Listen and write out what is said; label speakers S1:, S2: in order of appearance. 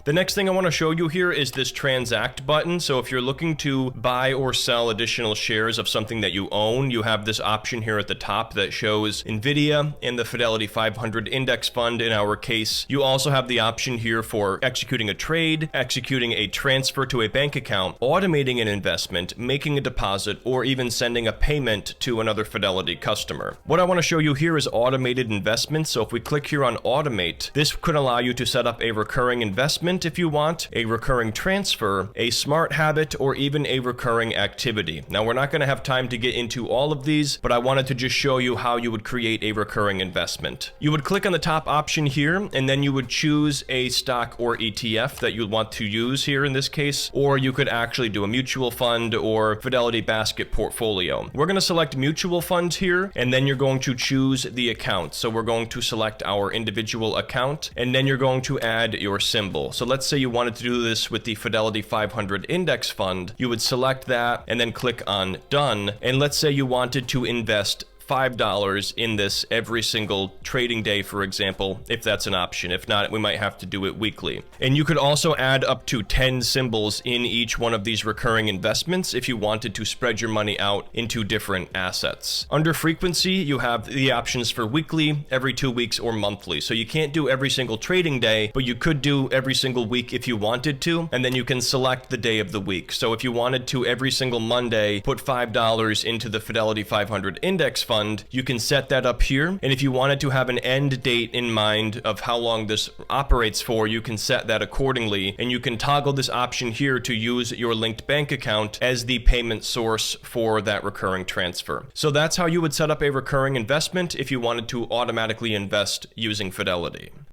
S1: The next thing I want to show you here is this transact button. So if you're looking to buy or sell additional shares of something that you own, you have this option here at the top that shows Nvidia and the Fidelity 500 index fund in our case. You also have the option here for executing a trade, executing a transfer to a bank account, automating an investment, making a deposit, or even sending a payment to another Fidelity customer. What I want to show you here is automated investments. So if we click here on automate, this could allow you to set up a recurring investment if you want, a recurring transfer, a smart habit, or even a recurring activity. Now, we're not going to have time to get into all of these, but I wanted to just show you how you would create a recurring investment. You would click on the top option here, and then you would choose a stock or ETF that you want to use here in this case, or you could actually do a mutual fund or Fidelity basket portfolio. We're going to select mutual funds here, and then you're going to choose the account. So we're going to select our individual account, and then you're going to add your symbol. So let's say you wanted to do this with the Fidelity 500 index fund. You would select that and then click on done. And let's say you wanted to invest $5 in this every single trading day, for example, if that's an option. If not, we might have to do it weekly. And you could also add up to 10 symbols in each one of these recurring investments if you wanted to spread your money out into different assets. Under frequency, you have the options for weekly, every 2 weeks, or monthly. So you can't do every single trading day, but you could do every single week if you wanted to, and then you can select the day of the week. So if you wanted to every single Monday put $5 into the Fidelity 500 index fund, you can set that up here. And if you wanted to have an end date in mind of how long this operates for, you can set that accordingly. And you can toggle this option here to use your linked bank account as the payment source for that recurring transfer. So that's how you would set up a recurring investment if you wanted to automatically invest using Fidelity.